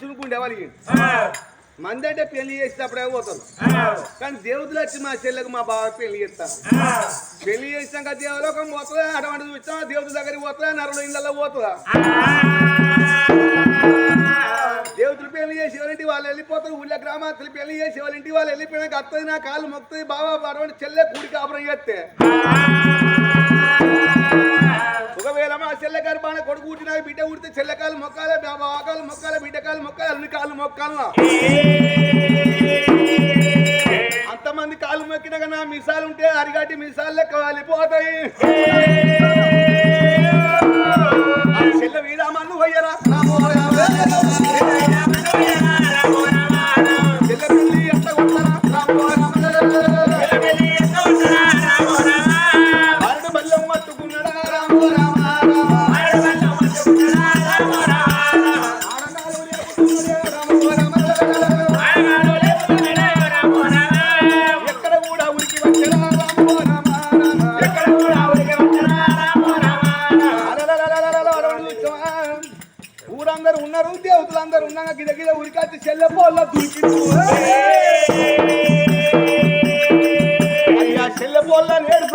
చూసుకుంటే వాళ్ళకి మంది అంటే పెళ్లి చేసేటప్పుడే పోతారు కానీ దేవుతులు వచ్చి మా చెల్లెకు మా బావ పెళ్లి చేస్తారు పెళ్లి చేసినాక దేవలోకం పోతుందా అటువంటి చూస్తా దేవుతుల దగ్గరికి పోతుందా నరుడు ఇళ్ళలో పోతుందా దేవుతులు పెళ్లి చేసి వాళ్ళంటి వాళ్ళు వెళ్ళిపోతారు ఊళ్ళో గ్రామాతులు పెళ్లి చేసి వాళ్ళంటి వాళ్ళు వెళ్ళిపోయినాక అత్తది నా కాళ్ళు మొక్కుతుంది బాబా అటువంటి చెల్లె కూడి కాపురం చేస్తే ఒకవేళ మా చెల్లె గర్భాన కొడుకు పుట్టినా బిడ్డ పుడితే చెల్లెకాలు మొక్కాలే బాబాకాలు మొక్కాలే బిడ్డకాలు మొక్కాలి అన్ని కాళ్ళు మొక్కాలనా అంతమంది కాళ్ళు మొక్కినాక నా మిసాలు ఉంటే అరిగట్టి మిసాలు లెక్క వాలిపోతాయి చెల్లె వీరామన్ను పోయ్యరా చెల్లె పెళ్లి ఎంత కొట్టరా బల్లం మట్టుకున్నాడా ఊరందరూ ఉన్నారు దేవతలందరూ ఉన్నాక గిద గిద ఉరికాచి చెల్లెపోళ్ళ దూకి అయ్యా చెల్లెపోళ్ళ నేడు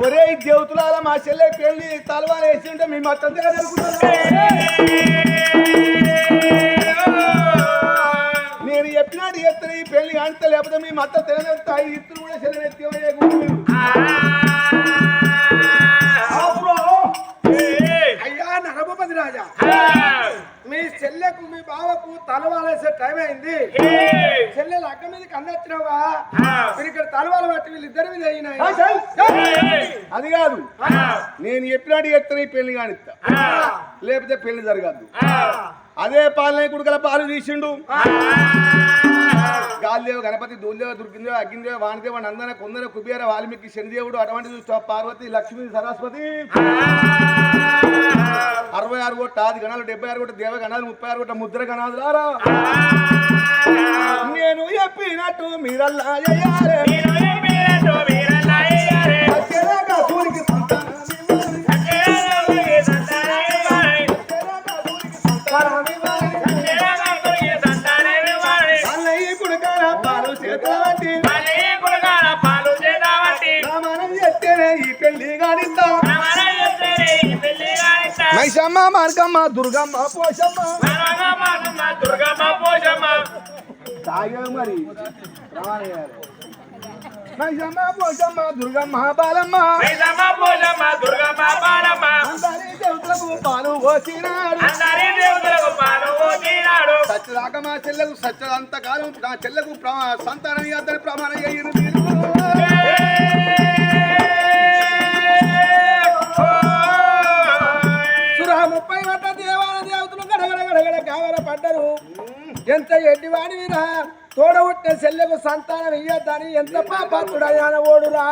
ఒరే దేవతలాల మా చెల్లె పెళ్లి తలవాలు వేసి ఉంటే మేము అత్తంతగా జరుగుతున్నాం నేను చెప్పినాడు చెప్తాను ఈ పెళ్లి అంత లేకపోతే మీ మత్త తినతాయి ఇద్దరు కూడా చెల్లెనెత్తి అయ్యా నరభూపతి రాజా మీ చెల్లెకు మీ బావకు తలవాలేసే టైం అయింది చెల్లెలు అక్క మీదకి అందొచ్చినావా మీరు ఇక్కడ తలవాలు పట్టి వీళ్ళిద్దరి మీద అయినాయి అది కాదు నేను చెప్పినాడు చెప్తాను ఈ పెళ్లి కానిస్తా లేకపోతే పెళ్లి జరగద్దు అదే పాలనే కుడుకల పాలు తీసిండు గాలిదేవ గణపతి దూల్దేవ దుర్గిందేవ అగ్గిందేవ వాణిదేవ నందన కొందర కుబేర వాల్మీకి శనిదేవుడు అటువంటి పార్వతి లక్ష్మీ సరస్వతి 66 కోట్ల ఆది గణాలు 76 కోట్ల దేవ గణాలు 36 కోట్ల ముద్ర గణాలులారా నేను చెప్పినట్టు మీరల్లా ఈ పెళ్లి కానిద్దా మైసమ్మ మార్గమ్మ దుర్గమ్మ పోషమ్మ తాగే మరి మైసమ్మ పోషమ్మ దుర్గమ్మ బాలమ్మ అందరి దేవతలకు పాలు పోసినాడు సత్యదాకా మా చెల్లెకు సత్యదంతకాలం నా చెల్లెకు సంతానం అతని ప్రమాణం అయ్యారు సురా 30 గంటల దేవాల దేవతలు గడగడ కావర పడ్డరు ఎంత ఎడ్డివాడి వీరా తోడబుట్టిన చెల్లెకు సంతానం ఇయ్యద్దని ఎంత పాపాత్ముడయ్యాన ఓడురా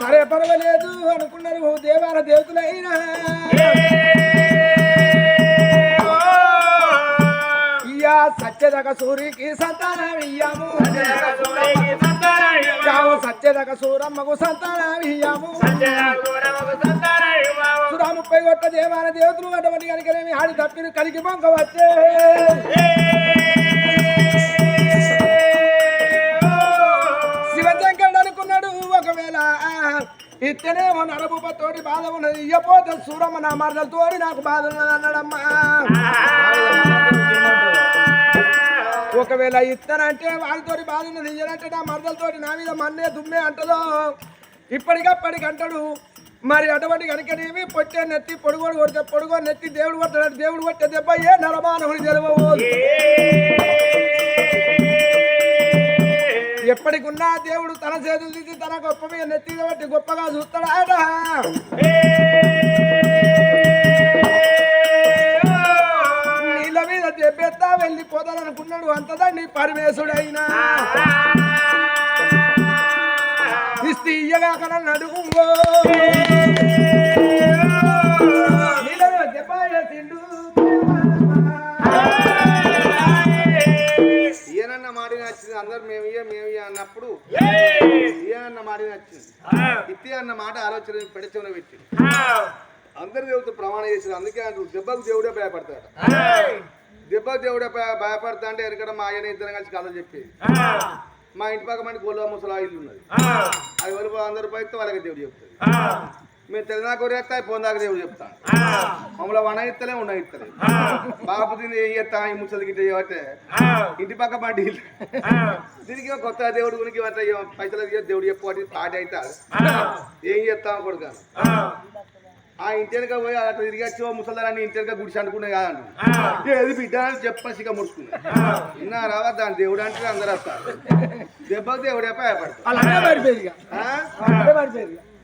సరే పర్వాలేదు అనుకున్నారు దేవాల దేవతలైనా ఇయ్యా సత్యదక సూరికి సంతానం ఇయ్యాము సత్యదక సూరమ్మకు సంతానం ఇయ్యాము సురా 30 కోట్ల దేవాల దేవతలు అటువంటి కనుకనేమి ఆడి తప్పిన కలిగి మొంక వచ్చే శివశంకరుడు అనుకున్నాడు ఒకవేళ ఇతనేమో నరభూపతోటి బాధ ఉన్నది ఇయ్యపోతే సూరమ్మ నా మరదలతోటి నాకు బాధ ఉన్నది అన్నాడమ్మా ఒకవేళ ఇత్తనంటే వాళ్ళతోటి బాధ ఉన్నది ఇయ్యనంటే నా మరదలతోటి నా మీద మన్నే దుమ్మే అంటదో ఇప్పటికప్పటికి అంటాడు మరి అటువంటి కనుకనేమి పొట్టే నెత్తి పొడుగోడు కొడితే పొడుగోడు నెత్తి దేవుడు కొట్టాడు దేవుడు కొట్టే దెబ్బ ఏ నరమానవుని తెలవబోదు ఎప్పటికున్నా దేవుడు తన చేతులు తీసి తన గొప్ప మీద నెత్తి బట్టి గొప్పగా చూస్తాడు నీళ్ళ మీద దెబ్బెత్తా వెళ్ళిపోతాననుకున్నాడు అంతదండి పరమేశుడైనా ఇస్తీయగా కనన్నాడు నీళ్ళ దెబ్బ తిండు ఈయన అందరు మేము అన్నప్పుడు ఏ అన్న మాట నచ్చింది ఇత్తి అన్న మాట ఆలోచన పెడచెవున పెట్టి అందరు దేవుడితో ప్రమాణం చేసింది. అందుకే అంటారు దెబ్బకు దేవుడే భయపడతాడు. దెబ్బకు దేవుడే భయపడతా అంటే ఎక్కడ మా ఆయన ఇద్దరం కలిసి కథ చెప్పేది. మా ఇంటి పక్క మంది గోల్వా ముసలా ఇల్లు ఉన్నది. అది వరకు 100 రూపాయలతో వాళ్ళకి దేవుడు చెప్తుంది. మేము తెలంగాణ కొరేస్తా పొందాక దేవుడు చెప్తాను. మమ్మల్ని వనయిస్తలే ఉండయిస్తలే బాబు దీన్ని ఏం చేస్తా ఈ ముసలి గిట్ట చేయబట్టే ఇంటి పక్క మండి దీనికి కొత్త దేవుడు గురికి పైసలు దేవుడు చెప్పి పాట అయితే ఏం చేస్తాం కొడుకాను. ఆ ఇంటిక పోయి అట్లా తిరిగి వచ్చి ముసలాన్ని ఇంటిక గుడిసి అంటుకునే కాదండి ఏది బిడ్డ అని చెప్పేసి ఇక ముడుచుకున్నాయి. విన్నారా దాని దేవుడు అంటే అందరూ వస్తారు. దెబ్బకు దేవుడే భయపడతారు.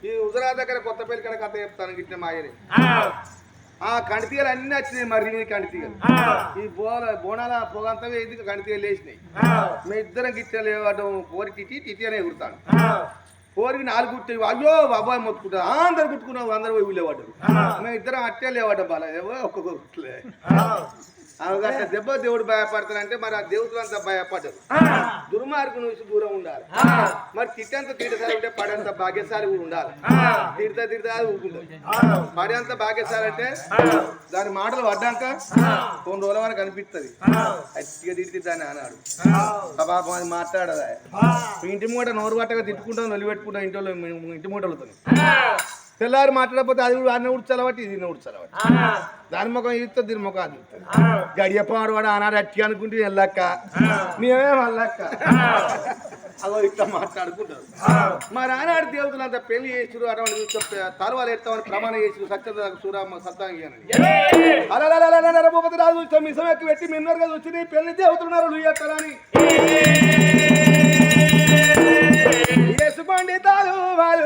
ఈ హుజరాబాద్ దగ్గర కొత్త పెళ్లి కడ కథ చెప్తాను గిట్ల మాయని. ఆ కణితీగలు అన్ని వచ్చినాయి. మరి కణితీగలు ఈ బోనాల పొగంతా ఇది కణితీగలు వేసినాయి. మీ ఇద్దరం గిట్ల లేవడం పోరి తిట్టి అనే ఎగురుతాను. పోరికి 4 గుట్టి అయ్యో బాబాయ్ మొత్తుకుంటారు. అందరు కుట్టుకున్నావు అందరు పోయి ఊళ్ళేవాడు. మేము ఇద్దరం అట్టే లేవాడు బాగా ఒక్కొక్క గుట్లే అవగట్ట దెబ్బ దేవుడు భయపడతానంటే మరి ఆ దేవుడు అంతా భయపడ్డారు. దుర్మార్గు నుంచి దూరం ఉండాలి. మరి తిట్టంత తీటసారి ఉంటే పడేంత భాగ్యశాలి కూడా ఉండాలి. తిడతా ఊరుకుంటుంది. పడేంత భాగ్యశాలి అంటే దాని మాటలు పడ్డాక 2 రోజుల వరకు అనిపిస్తుంది. గట్టిగా తిట్టిద్దాన్ని అన్నాడు. పాపం అది మాట్లాడదా ఇంటి మూట నోరు పట్టగా తిట్టుకుంటాం నొలిపెట్టుకుంటాం ఇంటి మూటలతో. తెల్లారి మాట్లాడకపోతే అది అన్న ఉడ్చలబట్టి ఇది ఉడ్చలబట్టి దాని ముఖం ఇస్తుంది దీని ముఖం అది ఇస్తుంది. గడియపాడు వాడు ఆనాడు అట్టి అనుకుంటే వెళ్ళక్క మేమే మళ్ళక్క అదో ఇట్లా మాట్లాడుకుంటారు. మరి ఆనాడు దేవతలు అంతా పెళ్లి చేసారు. అటువంటి తరువాలు ఎత్తామని ప్రమాణం చేసారు. సత్య సూరామ సత్తాంగి అలా భూపతి రాజు చూస్తాం మిసం ఎక్కి పెట్టి మిన్నరుగా చూసి పెళ్లి దేవతలున్నారు నువ్వు ఎక్కడని వేసుకోండి తాను వాళ్ళు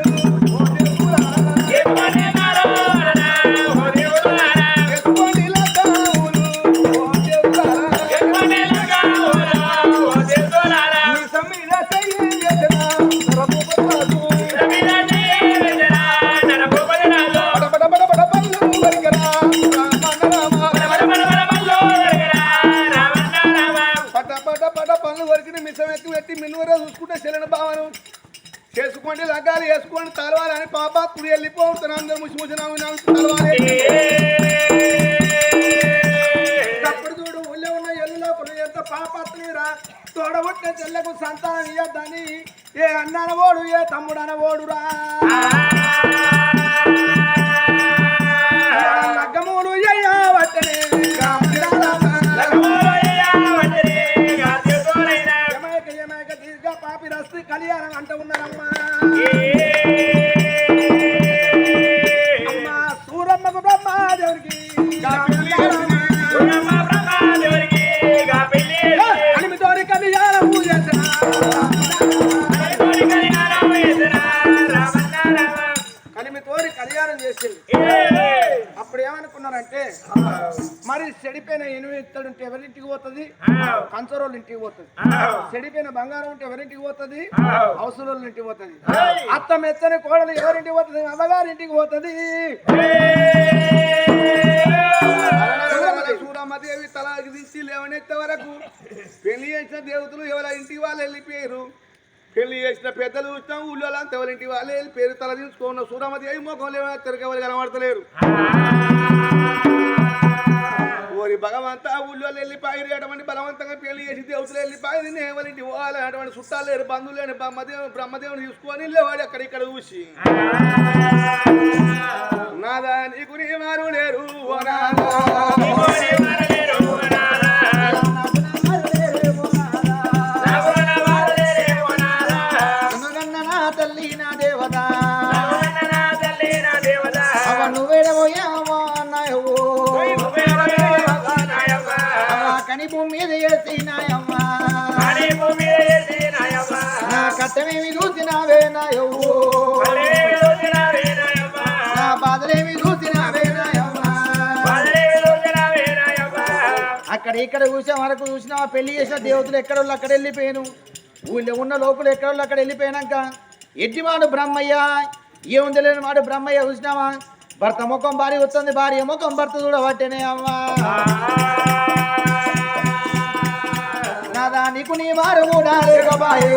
చూసుకుంటే చెల్లెని భావను చేసుకోండి లగ్గాలు వేసుకోండి తలవాలి అని పాప కుడి వెళ్ళిపోతున్నా అందరూ ముసి తలవాలి. అప్పుడు చూడు ఊళ్ళో ఉన్న ఎల్లులో ఎంత పాపత్తురా తోడబుట్టిన చెల్లకు సంతానం ఇయ్యద్దని ఏ అన్న అనవోడు ఏ తమ్ముడు అనవోడురా. లగ్గములు అయ్యవట్టనే పాపిరస్తి కళ్యాణం అంట ఉన్నారమ్మా. అమ్మా సూరమ్మకు బ్రహ్మాదేవుడికి అనిమితోని కళ్యాణం చేసిన కలిమితోని కళ్యాణం చేసింది. అప్పుడు ఏమనుకున్నారంటే మరి చెడిపోయిన ఇనుము ఇత్తడుంటే ఎవరింటికి పోతుంది? కంచరోళ్ళ ఇంటికి పోతుంది. చెడిపోయిన బంగారం ఉంటే ఎవరింటికి పోతుంది? అవసరోళ్ళ ఇంటికి పోతుంది. అత్త మెత్తని కోడలు ఎవరింటికి పోతుంది? అమ్మగారింటికి పోతుంది. సూరమ్మదేవి తలకి తీసి లేవనెత్తే వరకు పెళ్లి చేసిన దేవతలు ఎవరి ఇంటికి వాళ్ళు వెళ్ళిపోయారు. పెళ్లి చేసిన పెద్దలు చూసినాం ఊళ్ళో అంతా ఎవరింటికి వాళ్ళే వెళ్ళిపోయారు. తల తీసుకున్న సూరమ్మదేవి ముఖం లేవనెత్తరికి ఎవరు కనబడతలేరు. ఓరి భగవంతా ఊళ్ళో వెళ్ళిపోయి అటువంటి బలవంతంగా పెళ్లి చేసి దేవతలు వెళ్ళిపోయి నేవలింటి పోవాలి అటువంటి చుట్టాలు లేరు బంధువులు లేని బ్రహ్మదేవుని తీసుకొని లేవాడు అక్కడిక్కడ చూసి నాదా నీకు నీ వారు లేరు తల్లి నా దేవత కని భూమి మీద చేసినాయమ్మ నా కట్టమేమి చూసినావే నాయవ్వు నా బాధలేమి చూసినావే నాయమ్మ అక్కడ ఇక్కడ చూసే వరకు చూసినా పెళ్లి చేసిన దేవతలు ఎక్కడోళ్ళు అక్కడ వెళ్ళిపోయాను. ఊళ్ళో ఉన్న లోకులు ఎక్కడోళ్ళు అక్కడ వెళ్ళిపోయినాక ఎడ్డివాడు బ్రహ్మయ్య ఏముంది లేని వాడు బ్రహ్మయ్య చూసినావా భర్త ముఖం భార్య వస్తుంది భార్య ముఖం భర్త చూడబట్టేనే అమ్మా నాదా నీకు నీ వారు కూడా లేకపాయే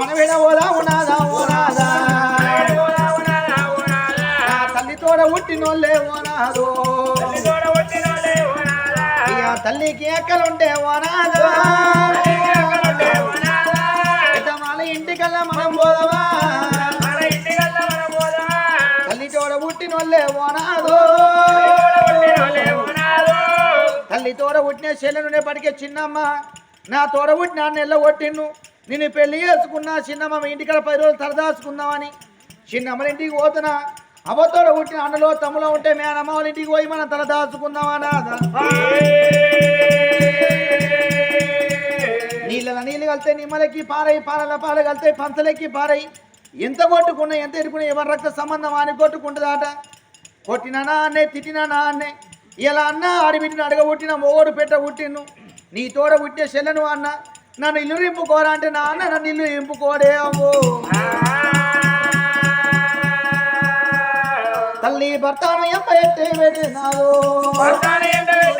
మన విడ పోదాము నాదా ఓ నాదా తల్లితోడ పుట్టినోళ్ళే ఓ నాదో తల్లికి ఎక్కలుంటే ఓ నాదా మన ఇంటికల్లా మనం పోదామా తల్లితోడ పుట్టినోళ్ళే ఓ నాదో తల్లి తోడ పుట్టిన చెల్లెనుండే పడికే చిన్నమ్మ నా తోడ పుట్టిన నెల్ల కొట్టిన్ను నేను పెళ్లి చేసుకున్నా చిన్నమ్మ మీ ఇంటికాడ 10 రోజులు తరదాచుకుందామని చిన్నమ్మ ఇంటికి పోతున్నా అవ్వతోడ పుట్టిన అన్నలో తమ్ములో ఉంటే మేనమ్మ వాళ్ళ ఇంటికి పోయి మనం తల దాచుకుందామా నీళ్ళు కలితే నిమ్మలకి పారై పాలల పాలు కలితే పంచలకి పారై ఎంత కొట్టుకున్నా ఎంత ఎడుకున్నా ఎవరి రక్త సంబంధం అని కొట్టుకుంటుందాట కొట్టినా అన్నే తిట్టినా అన్నే ఇలా అన్న ఆడిబిడ్డిని అడగబుట్టిన మొగోడు పెట్ట పుట్టిన్ను నీ తోడ పుట్టిన చెల్లెను అన్న నన్ను ఇల్లు ఇంపుకోరా అంటే నా అన్న నన్ను ఇల్లు ఇంపుకోడే అమ్మో తల్లి భర్తను ఎంప ఎట్టే పెట్టినాదో భర్తను ఎంట పెట్టి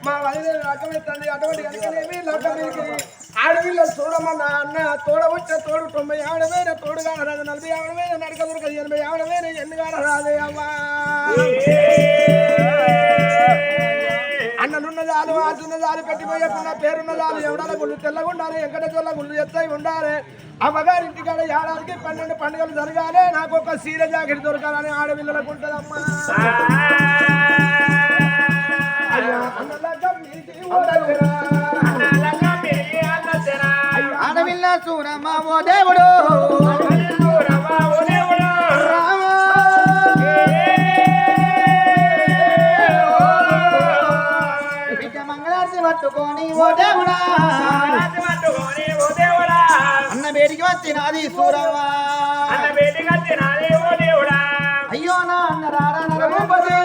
మా వదిలే రకమైతుంది అటువంటి కనుకనేమి లగ్గమేకి ఆడవిల్ల చూడమన్నా అన్న తోడ వచ్చే తోడు 90 ఆడవేన తోడుగా రాదు 40 ఆడవేన నడక దొరకదు 80 ఆడవేన ఎన్నుగా రాదే అవ్వా అన్నలున్న జాలు ఆసున్న జాలు పెట్టిపోయకున్న పేరున్న జాలు ఎవడాల గుళ్ళు తెల్లగుండాలి ఎక్కడ చోళ్ళ గుళ్ళు ఎత్తై ఉండాలి అమ్మగారింటికాడ ఏడాదికి 12 పండుగలు జరగాలి నాకు ఒక సీర జాకెట్ దొరకాలని ఆడవిల్లలకు ఉంటుందమ్మా ఆడవిల్ల చూరమ్మ ఓ దేవుడు మంగళారతి పట్టుకొని ఓ దేవుడా అన్న బేటికి వచ్చినది సూరమ్మ అయ్యో నా అన్న రారా నరభూపతి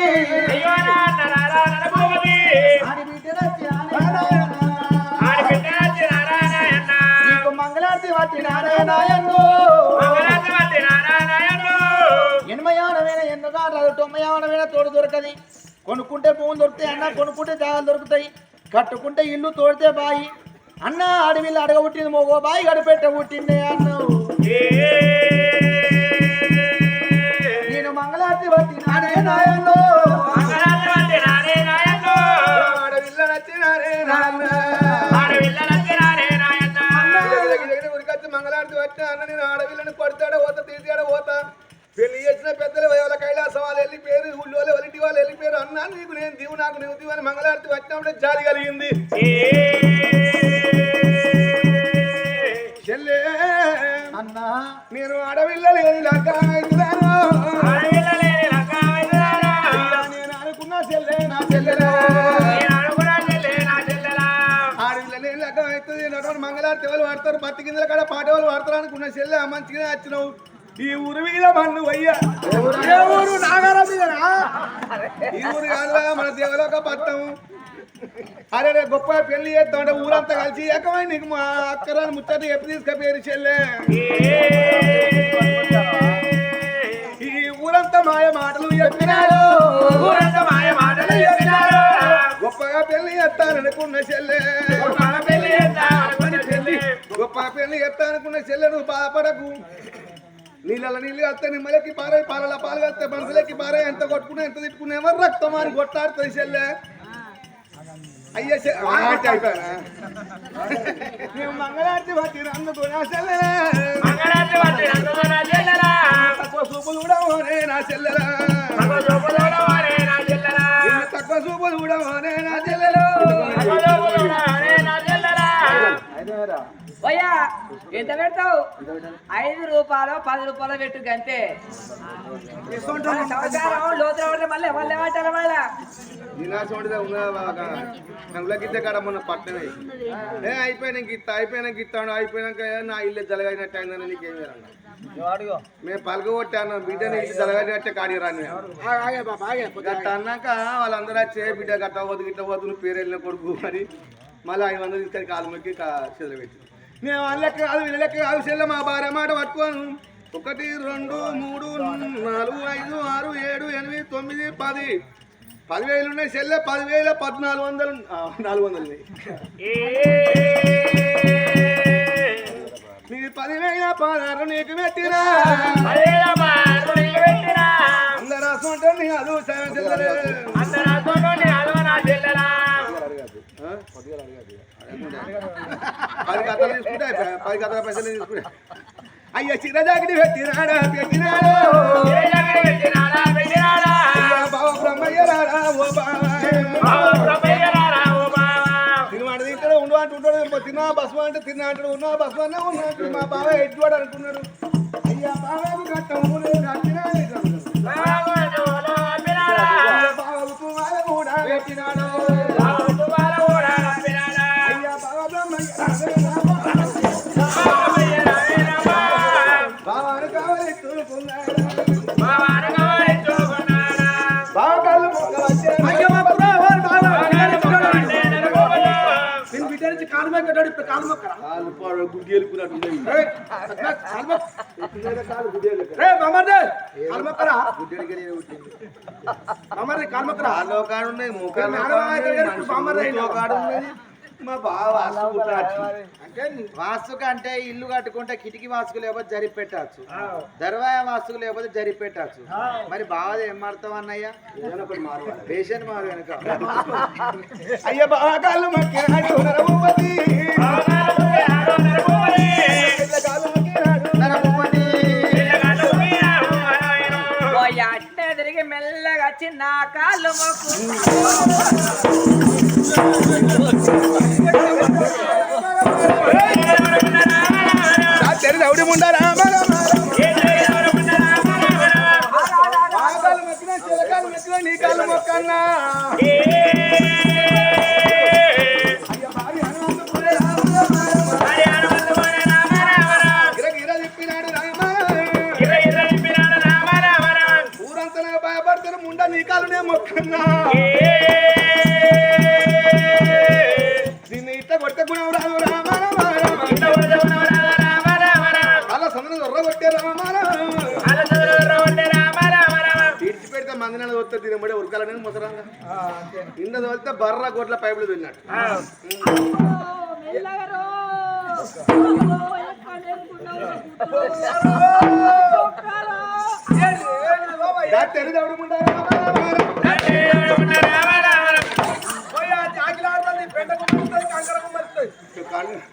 నీకు మంగళారతి పట్టి నారాయణాయన్ను 80 ఆడవేన ఎన్నగా రాదు 90 ఆడవేన తోడు దొరకది కొనుక్కుంటే భూములు దొరుకుతాయి అన్న కొనుక్కుంటే జాగాలు దొరుకుతాయి కట్టుకుంటే ఇల్లు తోడితే బాయి అన్న అడవిలో అడగబుట్టింది మోగో బాయి గడిపెట్ట పుట్టిందే అన్నావు నేను మంగళారతి పట్టి నారాయణాయన్ను మంగళారతి వచ్చా అన్న నేను ఆడవిల్లని కొడతాడో పోతా తీసాడో పోతా పెళ్లి చేసిన పెద్దలు వాళ్ళ కైలాసం వాళ్ళు వెళ్ళిపోయారు ఊళ్ళో వాళ్ళింటి వాళ్ళు వెళ్ళిపోయారు అన్నా నీకు నేను దివు నాకు నువ్వు దివు అని మంగళారతి వచ్చినప్పుడే జాలి కలిగింది చెల్లే అన్నా నేను ఆడవిల్ల లేని లగ్గాను నేను అనుకున్న చెల్లే నా చెల్లెలా మంగళారతి వాళ్ళు వాడతారు పత్తి గింజల కాడ పాట వాళ్ళు వాడతారు అనుకున్న చెల్లె మంచిగానే వచ్చినావు ఈ ఊరు మీద మన్ను అయ్యా ఊరు నాగారం మీదనా ఈ ఊరు కాదురా మన దేవులక పట్టం అరే రే గొప్ప పెళ్లి చేస్తాం అంటే ఊరంతా కలిసి ఏకమై నీకు మా అక్కరాని ముచ్చట ఎప్పుడు తీసుకపోయారు చెల్లె ఈ ఊరంతా మాయ మాటలు చెప్పినారు గొప్పగా పెళ్లి చేస్తాననుకున్న చెల్లె గొప్ప పెళ్లి చేస్తాననుకున్న చెల్లె నువ్వు బాధపడకు నీళ్ళ నీళ్ళు కలిస్తే నిమ్మలకి పారే పాలల పాలు కలిస్తే మనుషులకి పారే ఎంత కొట్టుకున్నా ఎంత తిట్టుకున్నా ఎవరు రక్తం అని కొట్లాడుతుంది చెల్లె అయ్యా అయిపోయా మేము మంగళారతి పట్టి అందుకున్నా చెల్లె తక్కువ చూపులు కూడా నా చెల్లెలా తక్కువ చూపులు కూడా నా చెల్లెలు భయ్యా ఎంత పెడతావు 5 రూపాయలు 10 రూపాయలు పెట్టు అంతే లోతులు మళ్ళీ వాళ్ళు ఏమంటారు మళ్ళా కంగులకిద్దే కాడ మొన్న పట్టణమే అయిపోయినాక ఇస్తా అయిపోయినాక ఇస్తాను అయిపోయినాక నా ఇల్లు జలగైనట్టు అయిందని నీకేం మేము పలకగొట్టాను బిడ్డని జరగట్టే కాడి రాని ఆగే బాబా ఆగే గట్ట అన్నాక వాళ్ళందరూ వచ్చే బిడ్డ గట్ట పోదు గిట్ట పోదు నువ్వు పేరు వెళ్ళిన కొడుకు మరి మళ్ళీ 500 తీసుకొని కాలు మొక్కి చెదలు పెట్టి మేము వాళ్ళ లెక్క కాదు వీళ్ళ లెక్క కాదు చెల్లె మా భార్య మాట పట్టుకోను 1 2 3 4 5 6 7 8 9 10 10,000 ఉన్నాయి చెల్లె 10,000 1400 400 నీకు 10,000 16 నీకు పెట్టినా అందరూ రాసుకుంటారు నీ అది చెల్లెలే పది కథలు తీసుకుంటే 10 కథల పైసలు తీసుకుంటే అయ్య చిరజాగిరి పెట్టినాడా పెట్టినాడు బావ బ్రహ్మయ్య రారా ఓ తినవాడు ఇక్కడ ఉండు అంటుంటాడు తిన్నా బస్సు అంటే తిన్నా అంటాడు ఉన్నా బస్సు అన్నా ఉన్నాడు మా బావ ఎడ్వాడు అనుకున్నాడు అయ్యా బాబాబు కట్టము బాబు కూడా పెట్టినాడు అయ్యా బావ బ్రహ్మయ్య బావాను కావాలి చూడుకున్నాడు కాలు మొక్కడాడు ఇప్పుడు కాలు మొక్కరా గుడ్డి వెళ్ళుకున్నాడు కాలు మొక్కరా కాలు మొక్కరా కాడు ఉన్నాయి కాడు ఉన్నది మా బావ వాస్తుకు అంటే ఇల్లు కట్టుకుంటే కిటికీ వాస్తుకు లేకపోతే జరిపి పెట్టచ్చు దర్వాయ వాస్తుకు లేకపోతే జరిపి పెట్టచ్చు మరి బావది ఏం మారుతావు అన్నయ్య పేషెంట్ మారు కనుక అయ్య బాగాలు అట్టే తిరిగి మెల్లగా వచ్చి నా కాళ్ళు మొక్కు రౌడి ముండా నీ కాళ్ళు మొక్కన్నా ఊరంతా భయపడతారు ముండా నీ కాళ్ళనే మొక్కన్నా దీన్ని ఇట్ట కొట్ట గుణం రాదు అలా సందన దొర్ర కొట్టే ఇడిచి పెడితే మందినాలు వస్తే తినబడి ఉరకాలని ముసరంగా ఇంద తోలితే బర్ర గొడ్ల పైపులు తిన్నాడు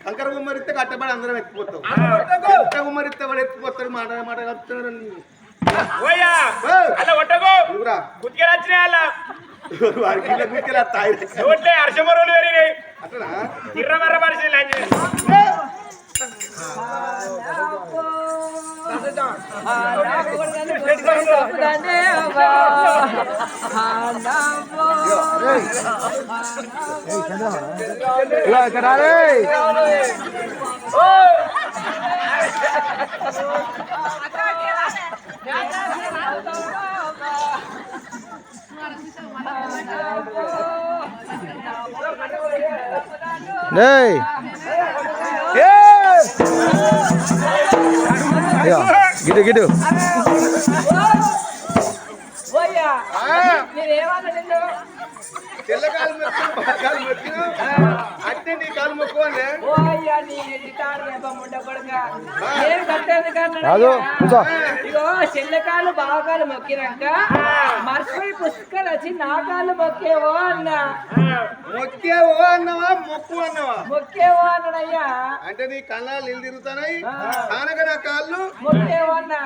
కంకర గుమ్మరిస్తే కట్టబడి అందరం ఎత్తిపోతాం కట్ట గుమ్మరిస్తే వాడు ఎత్తిపోతాడు మాట మాట కలుపుతున్నాడు అట్లా గిడు గిడు తెల్లకాలు మొక్కిన అట్టే నీ కాలు మొక్కువలే ఇగో చెల్లెకాలు బావకాలు మొక్కినాక మర్చిపోయి పుస్తకాలు వచ్చి నా కాళ్ళు మొక్కేవో అన్నా మొక్కేవో అన్నవా మొక్కు అన్నవా మొక్కేవో అన్నాడయ్యా అంటే నీ కళ్ళాలు నీళ్ళు తిరుగుతాయి కానక నా కాళ్ళు మొక్కేవో అన్నా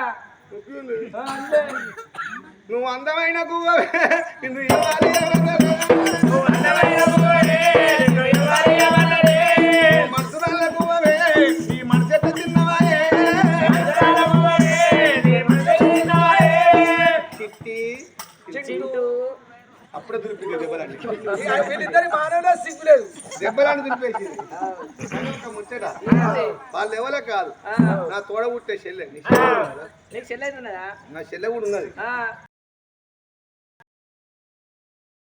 నువ్వు అందమైన గువ్వవే నిన్ను ఇవ్వాలి మనసురాళ్ళ గువ్వవే నీ మనసెట్ట తిన్నవాయే చిట్టి చింటూ అప్పుడే దొరికింది దెబ్బలండి వీళ్ళిద్దరి మానవులే సిగ్గులేదు. దెబ్బలాన్ని దింపేసింది ఒక ముచ్చట వాళ్ళు ఎవరే కాదు నా తోడ పుట్టే చెల్లె నీకు చెల్లె ఉన్నదా? నా చెల్లె కూడా ఉన్నది.